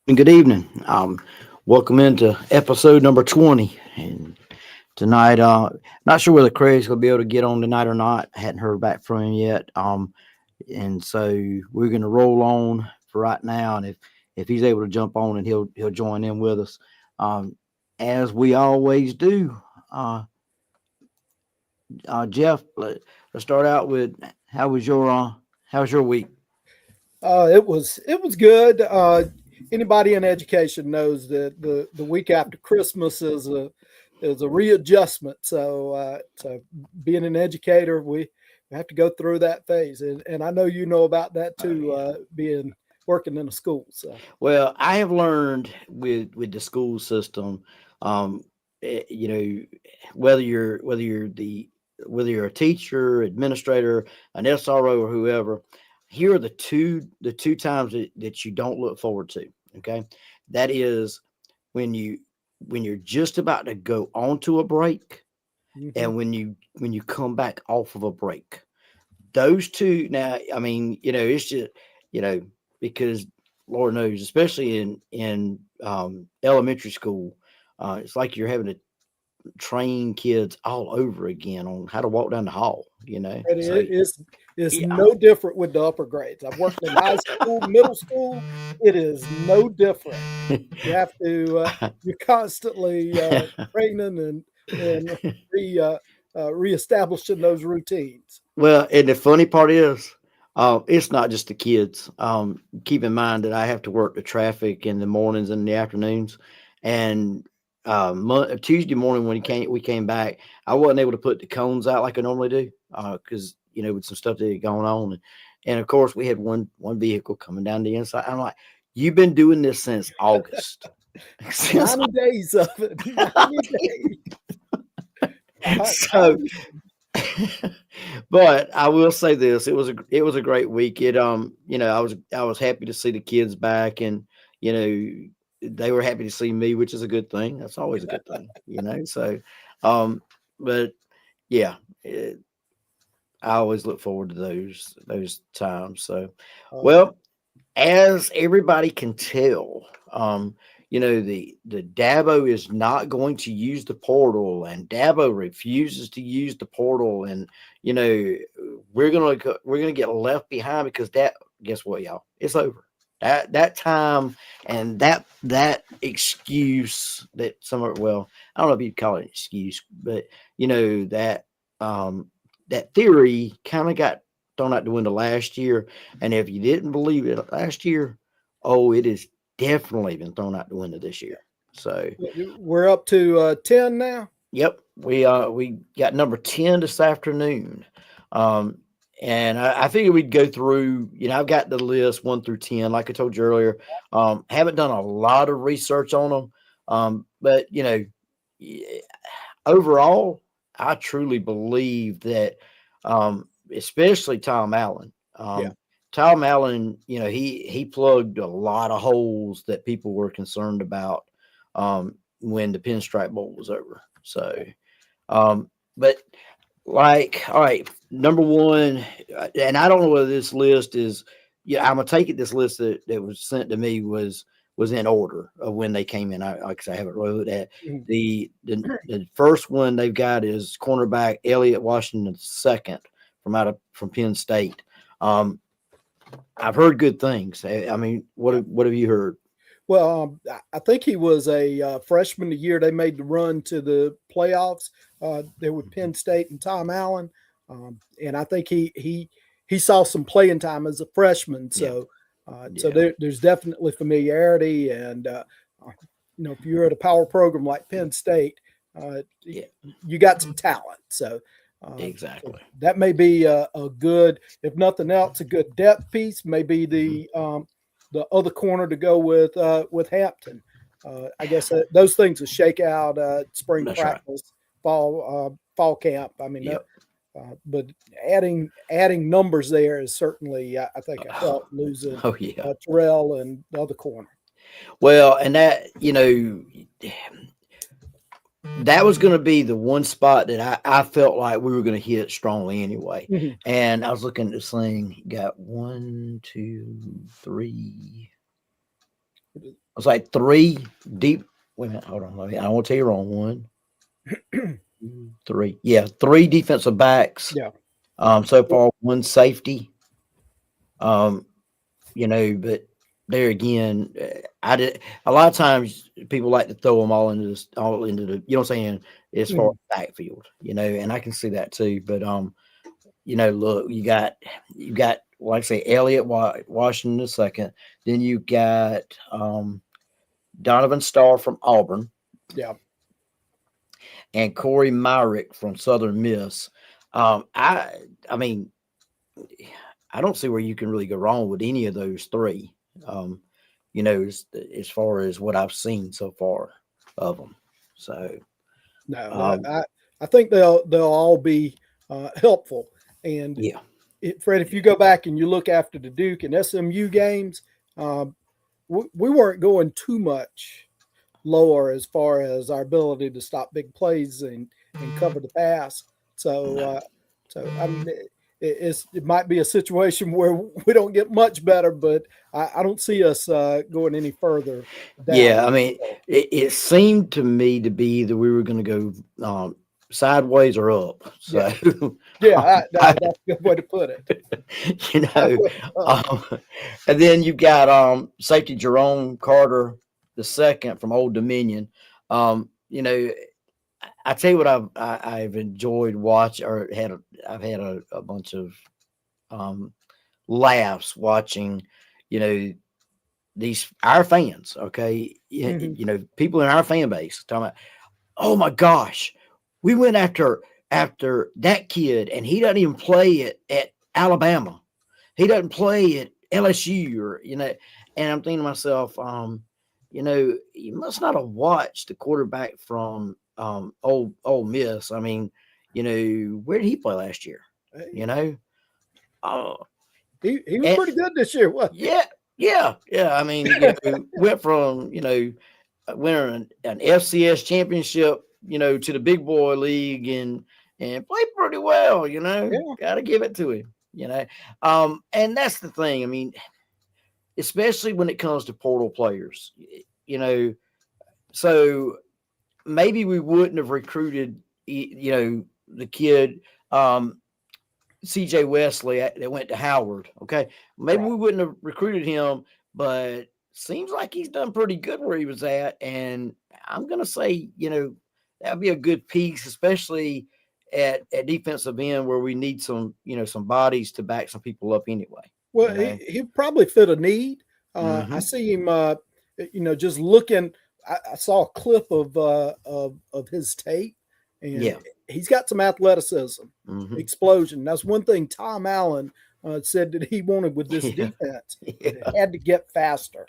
And good evening. Welcome into episode number 20. And tonight, not sure whether Craig's going to be able to get on tonight or not. I hadn't heard back from him yet. And so we're going to roll on for right now. And if he's able to jump on, and he'll join in with us, as we always do. Jeff, let's start out with how was your week? It was good. Anybody in education knows that the week after Christmas is a readjustment. So being an educator, we have to go through that phase, and I know you know about that too. Being working in a school. So Well, I have learned with the school system, um, you know, whether you're a teacher, administrator, an SRO, or whoever, here are the two times that you don't look forward to. Okay, that is when you're just about to go onto a break, mhm. and when you come back off of a break. Those two now, I mean, it's just, you know, because Lord knows, especially in elementary school, it's like you're having to train kids all over again on how to walk down the hall, And So it's yeah. no different with the upper grades. I've worked in high school, middle school. It is no different. You have to you're constantly training and re reestablishing those routines. Well, and the funny part is, it's not just the kids. Keep in mind that I have to work the traffic in the mornings and the afternoons, and Tuesday morning when we came back, I wasn't able to put the cones out like I normally do, because with some stuff that had gone on, and of course we had one vehicle coming down the inside. I'm like, you've been doing this since August, since 90 days of it. 90 days. so. But I will say this: it was a great week. I was happy to see the kids back, and you they were happy to see me, which is a good thing. That's always a good thing. So, um, but yeah, I always look forward to those times. So, Uh, well, as everybody can tell, the Dabo is not going to use the portal, and Dabo refuses to use the portal, and we're gonna get left behind because that guess what, y'all? It's over. That time and that excuse that well, I don't know if you'd call it an excuse, but that that theory kind of got thrown out the window last year. And if you didn't believe it last year, oh, it is definitely been thrown out the window this year. So, we're up to 10 now. yep, we got number 10 this afternoon. Um, and I figured we'd go through. I've got the list 1 through 10, like I told you earlier. Haven't done a lot of research on them, but y- overall, I truly believe that, especially Tom Allen. Yeah. Tom Allen, he plugged a lot of holes that people were concerned about, when the Pinstripe Bowl was over. So, but like, all right, number one, and I don't know whether this list is, I'm gonna take it. This list that was sent to me was in order of when they came in. I haven't wrote that. Mhm. The first one they've got is cornerback Elliott Washington second from Penn State. I've heard good things. I mean, what have you heard? Well, I think he was a freshman the year they made the run to the playoffs. There with Penn State and Tom Allen, and I think he saw some playing time as a freshman. Yeah, So yeah, there's definitely familiarity, and if you're at a power program like Penn State, yeah, you got some talent. So exactly. that may be a good, if nothing else, a good depth piece. Maybe Hmm. the other corner to go with Hampton. I guess those things will shake out spring That's right. practice, fall camp. I mean, Yep. but adding numbers there is certainly I think a help losing Oh yeah. Terrell and the other corner. Well, and that was going to be the one spot that I felt like we were going to hit strongly anyway. Mhm. And I was looking at this thing, got one, two, three, was like three deep. Wait a minute, hold on. I don't want to tell you wrong. One, three. Yeah, three defensive backs. Yeah. So far, one safety. Um, but there again, I did a lot of times people like to throw them all into the, you know what I'm saying, as far Mhm. as backfield, and I can see that too. But look, you got like I say, Elliott Washington the second, then you got Donovan Starr from Auburn Yeah. and Corey Myrick from Southern Miss. I mean, I don't see where you can really go wrong with any of those three. Um, as far as what I've seen so far of them. So, No, um, I think they'll all be helpful. And yeah, Fred, if you go back and you look after the Duke and SMU games, um, we weren't going too much lower as far as our ability to stop big plays and cover the pass. So, no. I mean, it might be a situation where we don't get much better, but I don't see us going any further down. Yeah, I mean, it seemed to me to be that we were going to go sideways or up. Yeah, So, yeah, I, that's a good way to put it. you know, um, and then you got safety Jerome Carter the second from Old Dominion. I tell you what I've enjoyed watch or I've had a bunch of um, laughs watching, you know, these our fans. Okay, Mhm. people in our fan base talking about, oh my gosh, we went after that kid and he doesn't even play at Alabama. He doesn't play at LSU or and I'm thinking to myself, you must not have watched the quarterback from Ole Miss. I mean, where did he play last year? You Hey, know, uh, he was and pretty good this year, wasn't he? yeah, yeah. I mean, went from winning an FCS championship, to the big boy league and played pretty well. Yeah. Got to give it to him. And that's the thing. I mean, especially when it comes to portal players, you know. So maybe we wouldn't have recruited, the kid. CJ Wesley that went to Howard. Okay. Maybe Right. we wouldn't have recruited him, but seems like he's done pretty good where he was at. And I'm going to say, that'd be a good piece, especially at defensive end where we need some bodies to back some people up anyway. Well, You know? he probably fit a need. I Mm-hmm. see him, just looking. I saw a clip of his tape, and Yeah. he's got some athleticism, Mm-hmm. explosion. That's one thing Tom Allen said that he wanted with this Yeah. defense. That it Yeah. had to get faster.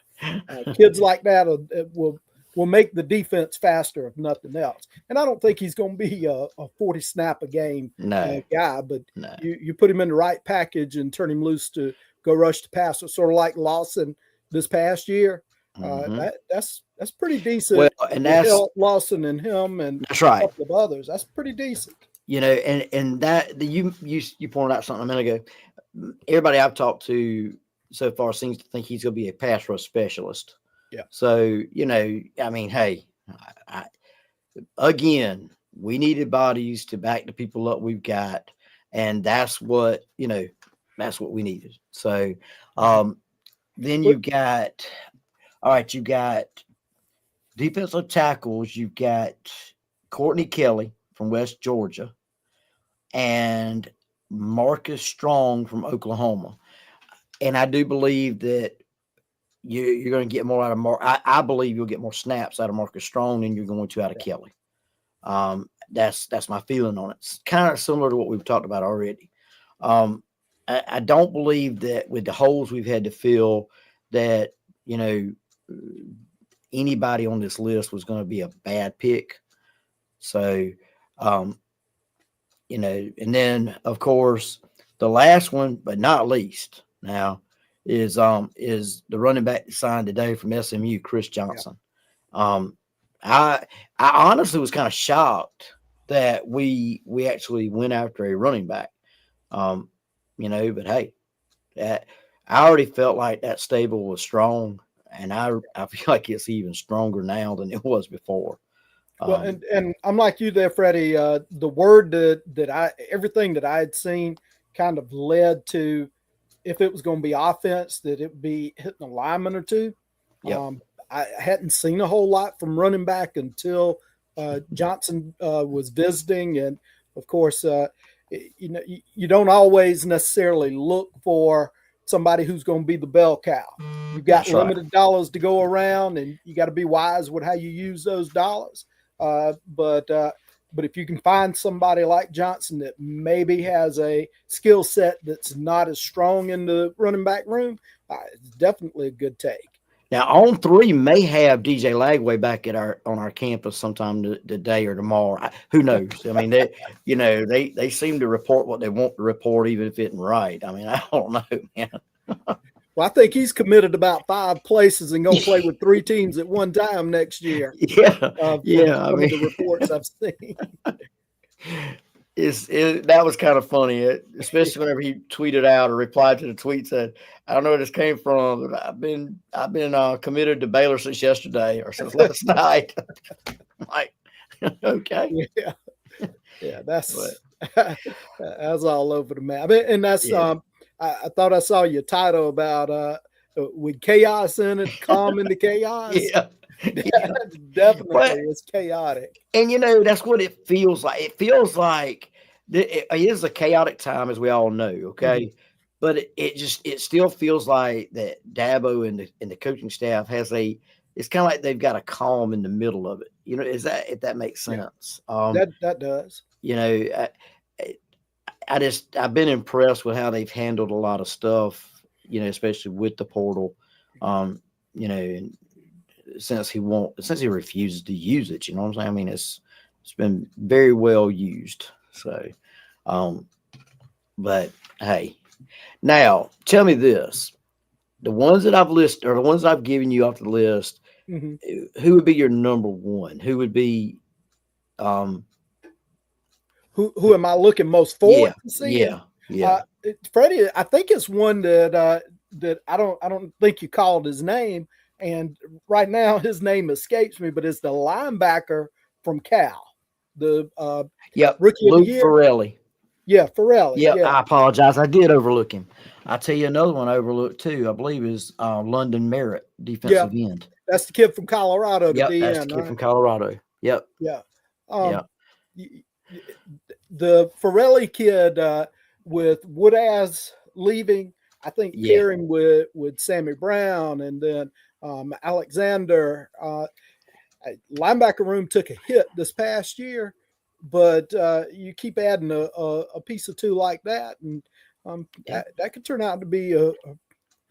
Kids like that will make the defense faster if nothing else. And I don't think he's going to be a 40 snap a game No. guy, but No. you put him in the right package and turn him loose to go rush the passer, sort of like Lawson this past year. Mm-hmm. That's pretty Well, decent. and With that's Lawson and him and that's a right. couple of others, that's pretty decent. And that you pointed out something a minute ago. Everybody I've talked to so far seems to think he's going to be a pass rush specialist. Yeah. So I mean, hey, I, again, we needed bodies to back the people up we've got, and that's what we needed. So, um, then But you got all right. You got defensive tackles. You've got Courtney Kelly from West Georgia and Marcus Strong from Oklahoma. And I do believe that you're going to get more out of I believe you'll get more snaps out of Marcus Strong than you're going to out of Kelly. That's my feeling on it. It's kind of similar to what we've talked about already. I don't believe that with the holes we've had to fill that you know anybody on this list was going to be a bad pick. So, um, and then of course the last one, but not least, now is the running back signed today from SMU, Chris yeah, Johnson. Um, I honestly was kind of shocked that we actually went after a running back. Um, but hey, that I already felt like that stable was strong. and I feel like it's even stronger now than it was before. Well, Um, and I'm like you there, Freddie. The word that everything that I had seen kind of led to, if it was going to be offense, that it would be hitting a lineman or two. yep, I hadn't seen a whole lot from running back until Johnson was visiting, and of course, you don't always necessarily look for somebody who's going to be the bell cow. You've got that's right. limited dollars to go around, and you got to be wise with how you use those dollars. But if you can find somebody like Johnson that maybe has a skill set that's not as strong in the running back room, it's definitely a good take. Now, on three may have DJ Lagway back at our on our campus sometime today or tomorrow. Who knows? I mean, they seem to report what they want to report, even if it isn't right. I mean, I don't know, man. Well, I think he's committed about 5 places and going to play with 3 teams at one time next year. Yeah, From yeah. I some of mean, the reports I've seen. that was kind of funny, especially whenever he tweeted out or replied to the tweet said, "I don't know where this came from, but I've been committed to Baylor since yesterday or since last night." I'm like, okay, Yeah, yeah, but that's all over the map. And that's yeah, I thought I saw your title about with chaos in it, calm in the chaos. yeah, yeah. That definitely But is chaotic. and that's what it feels like. It feels like it is a chaotic time, as we all know. Mhm. Okay, but it still feels like that Dabo and the coaching staff has a. It's kind of like they've got a calm in the middle of it. Is that if that makes Yeah, sense? that does. You know, I, I've been impressed with how they've handled a lot of stuff. Especially with the portal. Um, and since he refuses to use it, you know what I'm saying? I mean, it's been very well used. So, um, but hey, now tell me this: the ones that I've listed, or the ones I've given you off the list, Hmm. who would be your number one? Who would be, um, Who am I looking most forward yeah, to seeing? yeah, yeah, Freddie, I think it's one that I don't think you called his name, and right now his name escapes me, but it's the linebacker from Cal, the yep, rookie of the Luke year. Farrelly. Yeah, Farrelly. Yep, Yeah, I apologize. I did overlook him. I'll tell you another one I overlooked too. I believe is London Merritt, yeah, defensive end. that's the kid from Colorado, the Yep, that's the DN, kid right? from Colorado. Yep, Yeah. yep, Um, the Farrelly kid with Woodaz leaving, I think yeah, pairing with Sammy Brown and then Alexander. Linebacker room took a hit this past year, but you keep adding a piece or two like that, and yeah, that could turn out to be a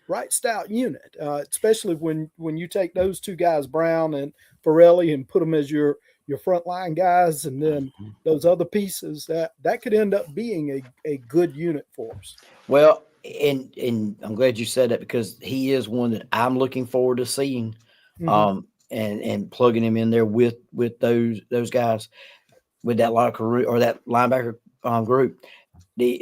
right stout unit, especially when you take those two guys, Brown and Farrelly, and put them as your frontline guys, and then mhm. those other pieces that could end up being a good unit for us. Well, and I'm glad you said that because he is one that I'm looking forward to seeing, Hmm. and plugging him in there with those guys with that locker room or that linebacker group.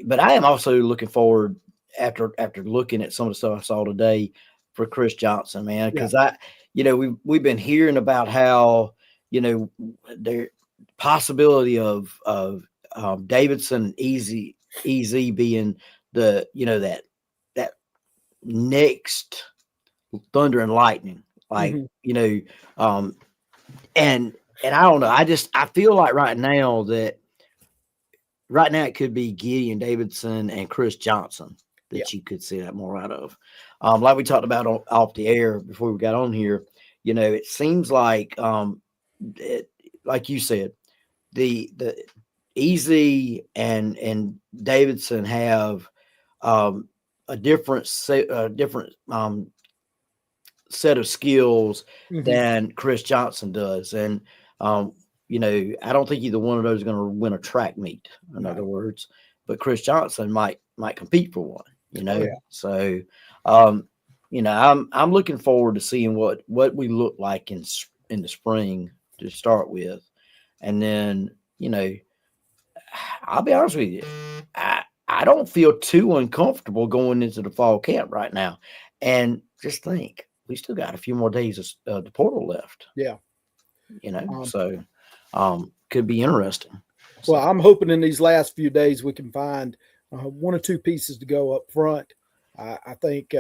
But I am also looking forward after looking at some of the stuff I saw today for Chris Johnson, man, Yeah. because we've been hearing about how there possibility of Davidson easy being that next thunder and lightning, like Hmm. um and I don't know, I feel like right now it could be Gideon Davidson and Chris Johnson Yeah. that you could see that more out of. Like we talked about off the air before we got on here, it seems like like you said, the Easy and Davidson have um, a different set of skills Hmm. than Chris Johnson does, and um, I don't think either one of those is going to win a track meet. In No. other words, but Chris Johnson might compete for one. Oh yeah. So um, I'm looking forward to seeing what we look like in the spring to start with, and then I'll be honest with you, I don't feel too uncomfortable going into the fall camp right now, and just think. we still got a few more days of the portal left. Yeah. Um, So could be interesting. well, So I'm hoping in these last few days we can find one or two pieces to go up front. I think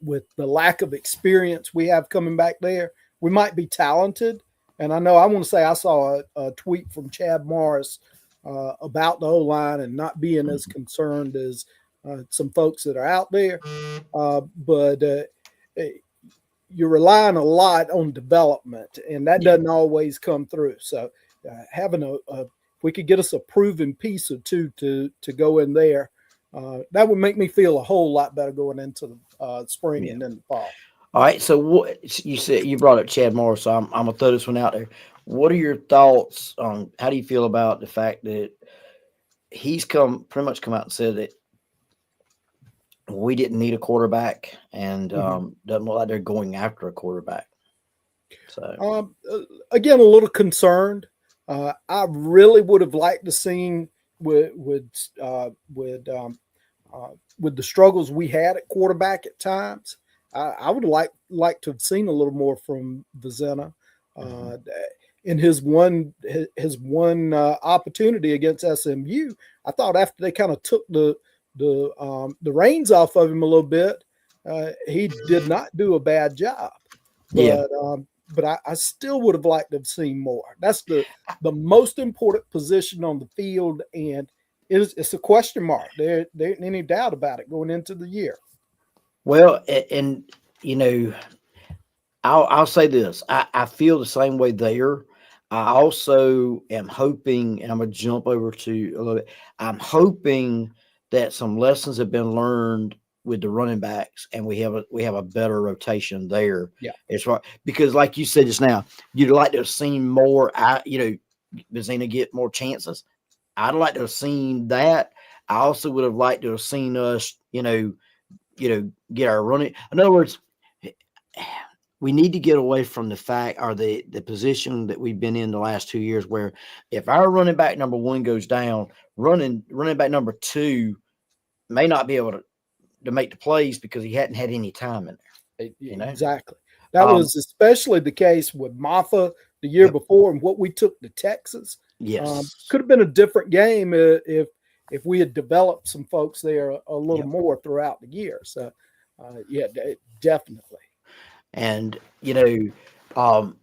with the lack of experience we have coming back there, we might be talented. And I know I want to say I saw a tweet from Chad Morris about the O line and not being as concerned as some folks that are out there. But you're relying a lot on development, and that yeah. doesn't always come through. So having if we could get us a proven piece or two to go in there, that would make me feel a whole lot better going into the spring Yeah. and then the fall. All right. So what you said, you brought up Chad Morris, so I'm gonna throw this one out there. What are your thoughts on how do you feel about the fact that he's pretty much come out and said that we didn't need a quarterback and doesn't look like they're going after a quarterback. So Again, a little concerned. I really would have liked to seen with the struggles we had at quarterback at times. I would like to have seen a little more from Vizena in his one opportunity against SMU. I thought after they kind of took the reins off of him a little bit, he did not do a bad job. But I still would have liked to have seen more. That's the most important position on the field, and it's a question mark. There ain't any doubt about it going into the year. well, and I'll say this: I feel the same way there. I also am hoping, and I'm gonna jump over to a little bit. I'm hoping that some lessons have been learned with the running backs, and we have a better rotation there. Yeah. It's right because, like you said just now, you'd like to have seen more. Vizina get more chances. I'd like to have seen that. I also would have liked to have seen us, get our running. In other words, we need to get away from the fact or the position that we've been in the last 2 years, where if our running back number one goes down, running back number two may not be able to make the plays because he hadn't had any time in there. Exactly. That was especially the case with Maffa the year before and what we took to Texas. Yes. Could have been a different game if we had developed some folks there a little more throughout the year. So, definitely. And, I don't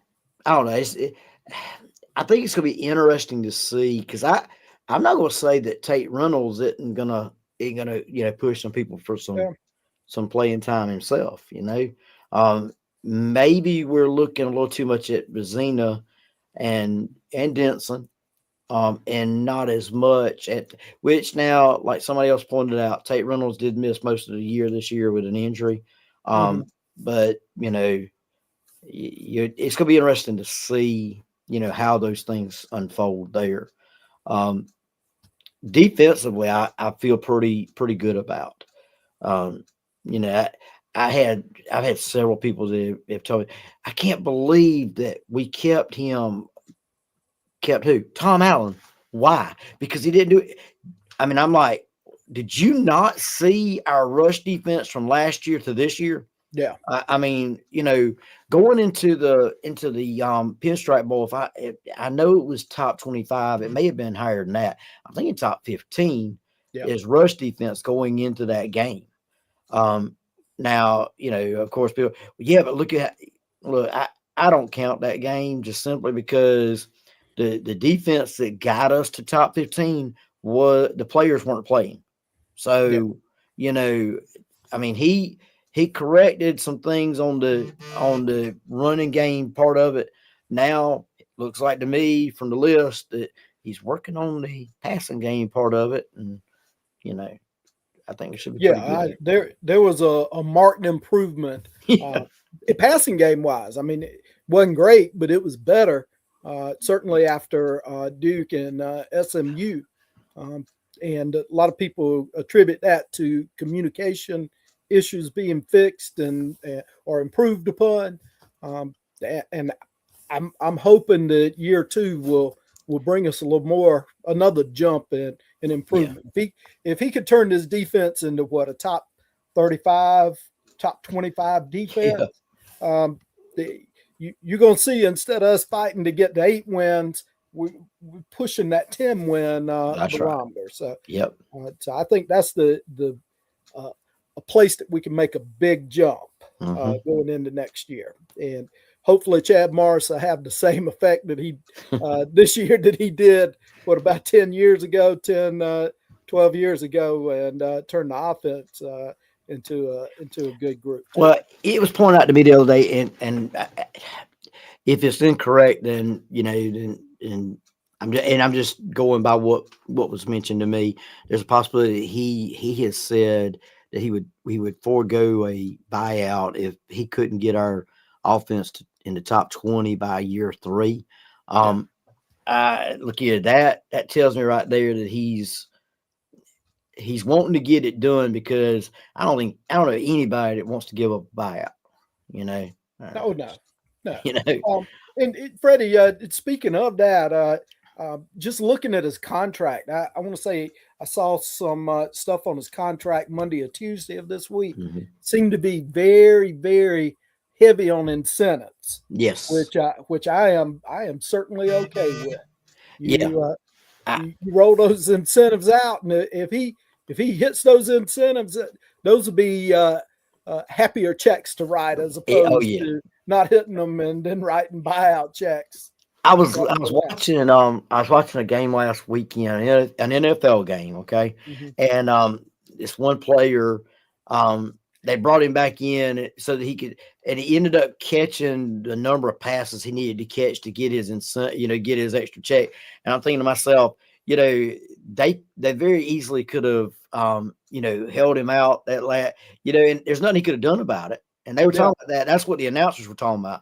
know. I think it's going to be interesting to see because I'm not going to say that Tate Reynolds ain't gonna push some people for some playing time himself. Maybe we're looking a little too much at Vizina and Denson, and not as much at which now, like somebody else pointed out, Tate Reynolds did miss most of the year this year with an injury. But it's going to be interesting to see how those things unfold there. Defensively, I feel pretty good about. I've had several people that have told me I can't believe that we kept who? Tom Allen. Why? Because he didn't do it. I mean, I'm like, did you not see our rush defense from last year to this year? Yeah. I mean, going into the Pinstripe Bowl, I know it was top 25, it may have been higher than that. I think in top 15 is rush defense going into that game. Now, of course, people, but look, I don't count that game just simply because the defense that got us to top 15 was the players weren't playing. So, I mean, he corrected some things on the running game part of it. Now it looks like to me from the list that he's working on the passing game part of it, and I think it should be pretty good. There was a marked improvement, passing game wise. I mean, it wasn't great, but it was better. Certainly after Duke and SMU, and a lot of people attribute that to communication issues being fixed and or improved upon. And I'm hoping that year two will bring us a little more, another jump and improvement. If he could turn this defense into a top 35, top 25 defense, the, you're going to see, instead of us fighting to get to 8 wins, we're pushing that 10-win That's right. barometer. So, Yep. so I think that's the a place that we can make a big jump going into next year, and hopefully Chad Morris will have the same effect that he this year that he did about 10 years ago, 12 years ago, and turn the offense into a good group too. Well, it was pointed out to me the other day, and if it's incorrect, then and I'm just going by what was mentioned to me. There's a possibility that he has said that he would forego a buyout if he couldn't get our offense in the top 20 by year 3. Look here, that tells me right there that he's wanting to get it done, because I don't know anybody that wants to give up a buyout. You know, Oh no, no. you know, And Freddie, speaking of that, just looking at his contract, I want to say I saw some stuff on his contract Monday or Tuesday of this week. Seemed to be very, very heavy on incentives. Yes, which I am certainly okay with. yeah. You roll those incentives out, and if he hits those incentives, those would be happier checks to write, as opposed to not hitting them and then writing buyout checks. I was watching a game last weekend, an NFL game, okay, and this one player, they brought him back in so that he could, and he ended up catching the number of passes he needed to catch to get his get his extra check. And I'm thinking to myself, they very easily could have held him out and there's nothing he could have done about it. And they were talking about that. That's what the announcers were talking about.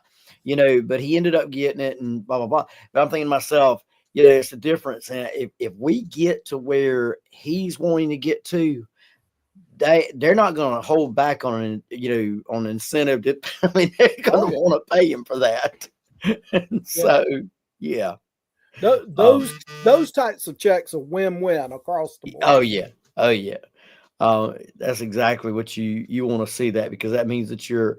But he ended up getting it and blah, blah, blah. But I'm thinking to myself, it's the difference. And if we get to where he's wanting to get to, they're not going to hold back on on incentive. They're going to want to pay him for that. So, yeah. Those types of checks are win-win across the board. Oh yeah. That's exactly what you want to see, that, because that means that you're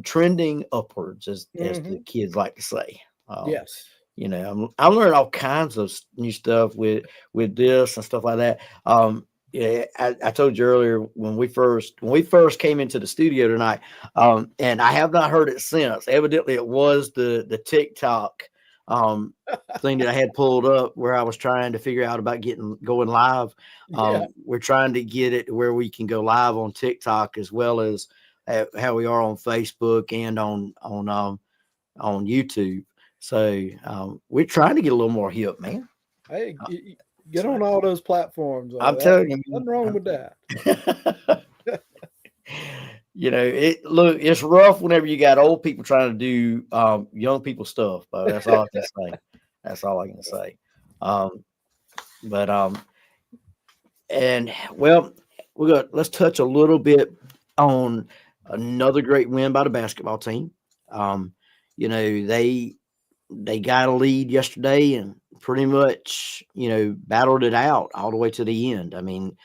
trending upwards, as the kids like to say. Yes. I'm learning all kinds of new stuff with this and stuff like that. I told you earlier when we first came into the studio tonight, and I have not heard it since. Evidently, it was the TikTok thing that I had pulled up, where I was trying to figure out about going live. We're trying to get it to where we can go live on TikTok, as well as how we are on Facebook and on YouTube. So we're trying to get a little more hip, man. Hey, get on all those platforms. I'm telling you, nothing wrong with that. It's rough whenever you got old people trying to do young people stuff, but that's all I can say. That's all I can say. And well, let's touch a little bit on another great win by the basketball team. They got a lead yesterday and pretty much, battled it out all the way to the end. I mean,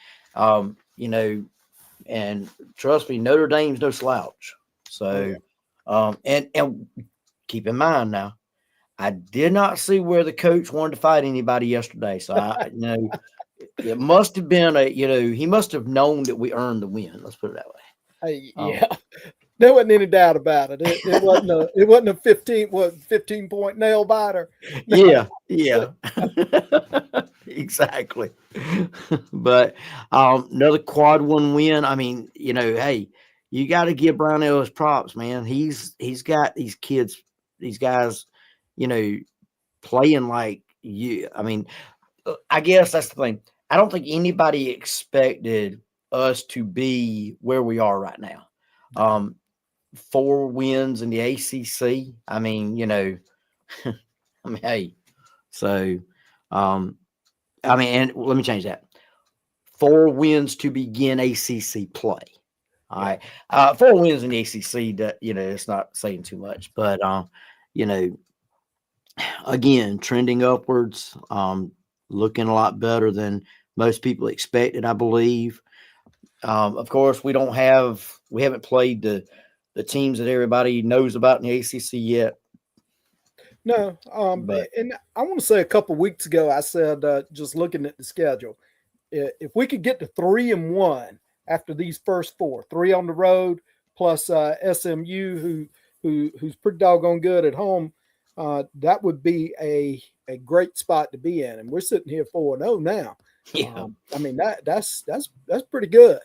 and trust me, Notre Dame's no slouch. So, and keep in mind now, I did not see where the coach wanted to fight anybody yesterday. So it must have been he must have known that we earned the win. Let's put it that way. There wasn't any doubt about it. It wasn't a 15 point nail biter. Yeah. Exactly. But another quad 1 win. I mean, hey, you got to give Brownell his props, man. He's got these guys, playing like you. I mean, I guess that's the thing. I don't think anybody expected us to be where we are right now. 4 wins in the ACC. I mean, hey, so, and let me change that. 4 wins to begin ACC play. All right. 4 wins in the ACC, that, it's not saying too much, but, again, trending upwards, looking a lot better than most people expected, I believe. Of course, we haven't played the the teams that everybody knows about in the ACC yet. No, But and I want to say a couple weeks ago, I said just looking at the schedule, if we could get to 3-1 after these first four, three on the road plus SMU, who's pretty doggone good at home, that would be a great spot to be in. And we're sitting here 4-0 now. yeah, I mean that's pretty good.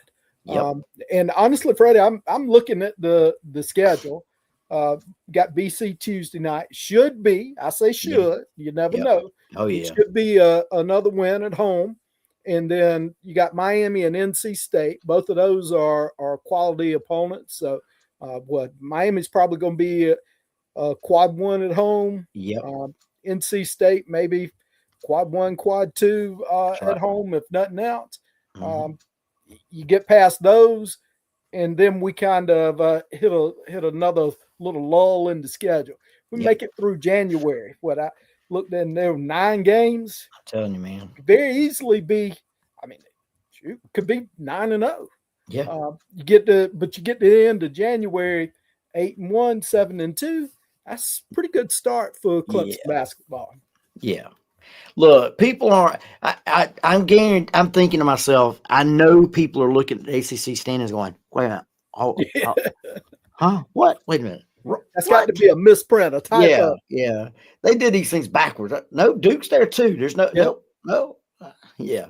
yep, And honestly, Freddie, I'm looking at the schedule. Uh, got BC Tuesday night. Should be, I say yeah, should. You never yep. know. Oh It yeah, should be another win at home, and then you got Miami and NC State. Both of those are quality opponents. So, what Miami's probably going to be a quad one at home. yep. NC State maybe quad one, quad two That's at right. home, if nothing else. Hmm. Um, you get past those, and then we kind of hit another little lull in the schedule. We Yep. make it through January. What I looked at, there were 9 games. I'm telling you, man. Could very easily be. I mean, shoot, could be 9-0. Yeah, You get the end of January, 8-1, 7-2. That's a pretty good start for yeah, Clemson basketball. yeah. Look, people aren't. I'm guaranteed. I'm thinking to myself. I know people are looking at the ACC standings, going, "Wait a minute, Yeah, huh? What? Wait a minute, that's got what?" to be a misprint, a Yeah, typo. yeah. They did these things backwards. No, Duke's there too. There's no, Yep. no. Yeah.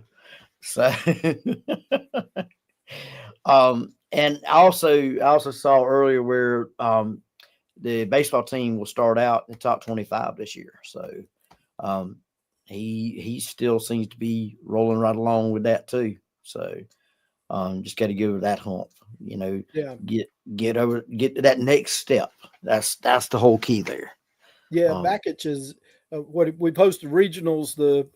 So, and I also saw earlier where the baseball team will start out in the top 25 this year. So, um, he still seems to be rolling right along with that too. So, just got to give it that hump. You know, Yeah. get to that next step. That's the whole key there. Yeah, Um, Bakich is what we've hosted regionals the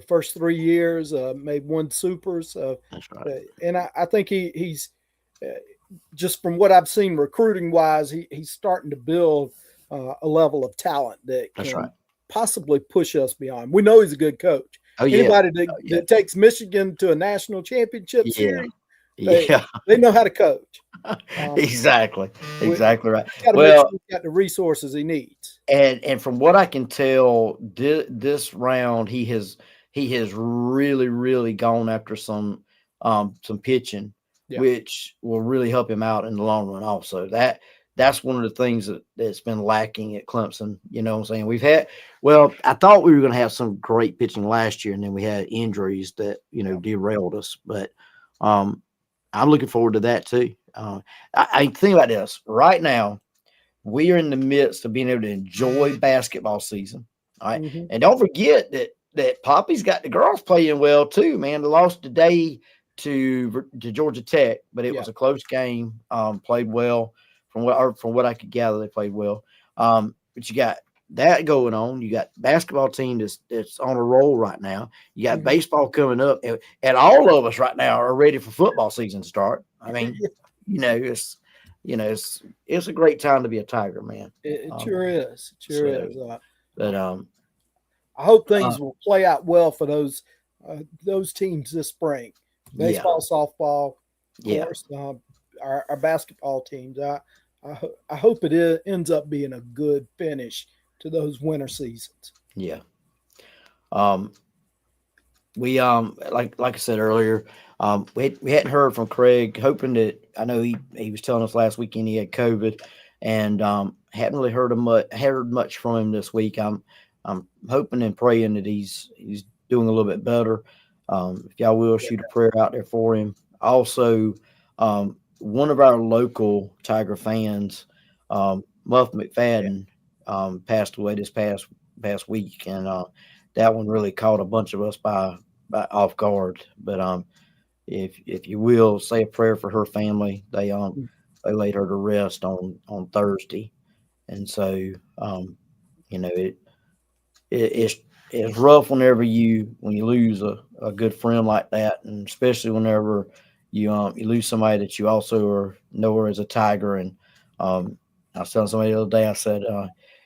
first 3 years, made one supers, that's right. and I think he's just from what I've seen recruiting wise, he's starting to build a level of talent that That's right. can possibly push us beyond. We know he's a good coach. Oh yeah. Anybody Oh yeah. that takes Michigan to a national championship Yeah. series, Yeah. they know how to coach. Exactly. We Exactly right. got to make sure Well, he's got the resources he needs. and from what I can tell, this round he has really gone after some pitching, Yeah. which will really help him out in the long run. Also, that's one of the things that's been lacking at Clemson. You know what I'm saying? I thought we were going to have some great pitching last year, and then we had injuries that Yeah. derailed us. But I'm looking forward to that too. I think about this right now. We are in the midst of being able to enjoy basketball season. All right. Hmm. And don't forget that Poppy's got the girls playing well too, man. They lost today to Georgia Tech, but it Yeah. was a close game. Played well from what I could gather, they played well. But you got that going on. You got basketball team that's on a roll right now. You got Mhm. baseball coming up, and all of us right now are ready for football season to start. I mean, it's a great time to be a Tiger, man. It Um, sure is. It sure so, is. but I hope uh, things will play out well for those teams this spring. yeah, Baseball, softball, of yeah, course, our basketball teams. I hope ends up being a good finish to those winter seasons. yeah. Um, we like I said earlier, we hadn't heard from Craig. Hoping that I know he was telling us last weekend he had COVID, and hadn't really heard much from him this week. I'm hoping and praying that he's doing a little bit better. If y'all will shoot a prayer out there for him. Also, one of our local Tiger fans, Muff McFadden, passed away this past week, and that one really caught a bunch of us by off guard. But if you will say a prayer for her family, they laid her to rest on Thursday, and so it it's rough whenever when you lose a good friend like that, and especially whenever you lose somebody that you also know her as a Tiger. And I was telling somebody the other day, I said,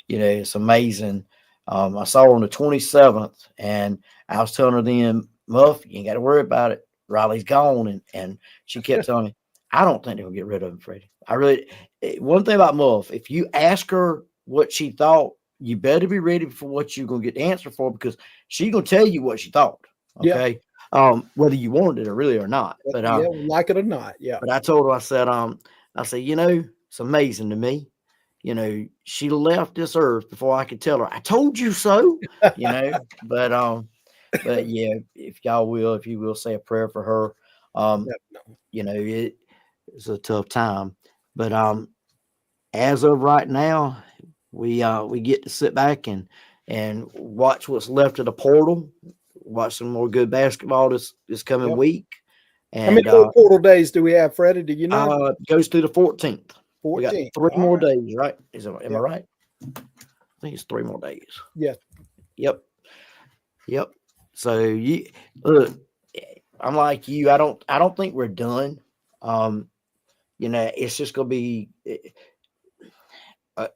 it's amazing. I saw her on the 27th, and I was telling her then, Muff, you ain't got to worry about it. Riley's gone, and she kept telling me, I don't think they'll get rid of him, Freddie. I really, one thing about Muff, if you ask her what she thought, you better be ready for what you're gonna get the answer for, because she gonna tell you what she thought. Yeah. Okay. Whether you wanted it or really or not. Yeah. Like it or not. Yeah. But I told her, I said, it's amazing to me. She left this earth before I could tell her, I told you so, but yeah, if you will say a prayer for her. Um, it's a tough time, but as of right now, we get to sit back and watch what's left of the portal, watch some more good basketball this coming Yep. week. How many And more portal days do we have, Freddie? Do you know? goes through the 14th. We got 14. 3 more days, right? Am I Yep. right? I think it's 3 more days. Yeah. Yep. So look, I'm like you. I don't think we're done. It's just gonna be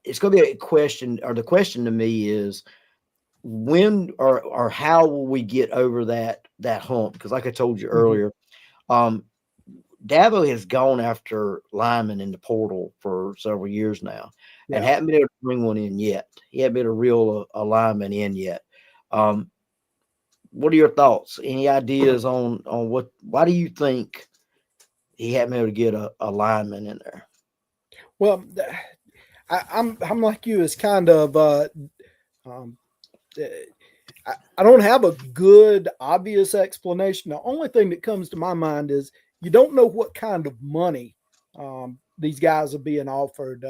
it's gonna be a question, or the question to me is, when or how will we get over that hump? Because like I told you earlier, um, Dabo has gone after linemen in the portal for several years now, and Yeah. hadn't been able to bring one in yet. He hadn't been a real a lineman in yet. What are your thoughts? Any ideas on why do you think he hadn't been able to get a lineman in there? Well, I'm like you. It's kind of um, I don't have a good obvious explanation. The only thing that comes to my mind is you don't know what kind of money these guys are being offered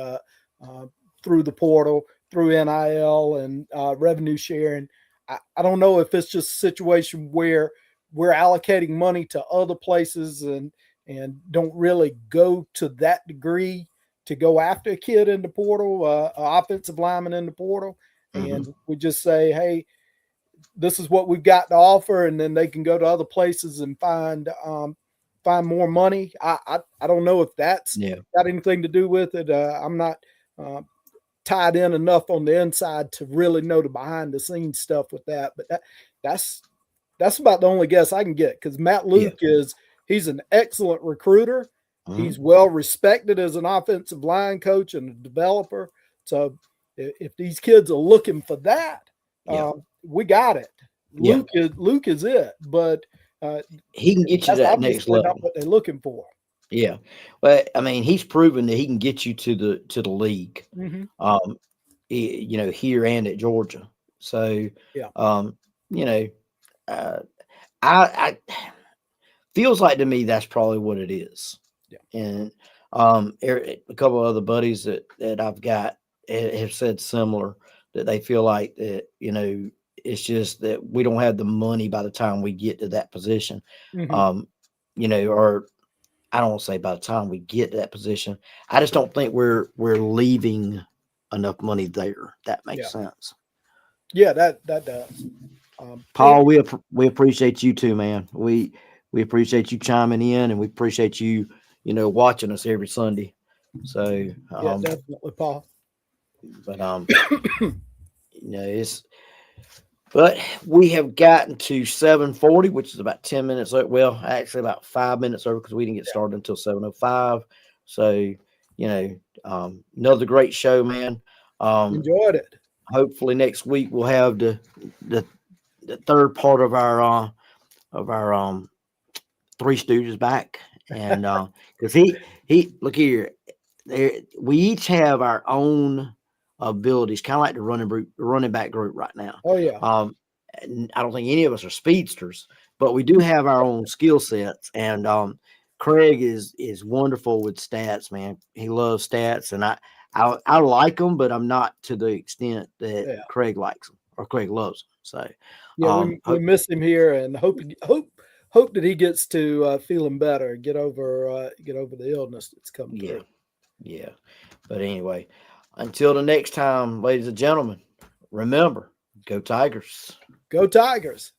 through the portal, through NIL and revenue sharing. I don't know if it's just a situation where we're allocating money to other places and don't really go to that degree to go after a kid in the portal, offensive lineman in the portal, and we just say, hey, this is what we've got to offer, and then they can go to other places and find more money. I don't know if that's got anything to do with it. I'm not tied in enough on the inside to really know the behind the scenes stuff with that, but that's about the only guess I can get, because Matt Luke he's an excellent recruiter. He's well respected as an offensive line coach and a developer. So if these kids are looking for that, we got it. Luke is it, but he can get you to that next level. Not what they're looking for. Yeah, but I mean, he's proven that he can get you to the league. Here and at Georgia. So I feels like to me that's probably what it is. And a couple of other buddies that I've got have said similar, that they feel like that, it's just that we don't have the money by the time we get to that position. Or I don't want to say by the time we get to that position, I just don't think we're leaving enough money there. That makes sense. Yeah, that does. Paul, we appreciate you too, man. We appreciate you chiming in, and we appreciate you, watching us every Sunday. So definitely, Paul. But but we have gotten to 7:40, which is about 10 minutes. Well, actually about 5 minutes over, because we didn't get started until 7:05. So another great show, man. Enjoyed it. Hopefully next week we'll have the third part of our Three Stooges back, and because he look here, we each have our own abilities, kind of like the running back group right now. Oh yeah. I don't think any of us are speedsters, but we do have our own skill sets. And Craig is wonderful with stats, man. He loves stats, and I like them, but I'm not to the extent that Craig likes them or Craig loves them. So we miss him here, and hope that he gets to feeling better, get over the illness that's come through. Yeah. But anyway, until the next time, ladies and gentlemen, remember, go Tigers. Go Tigers.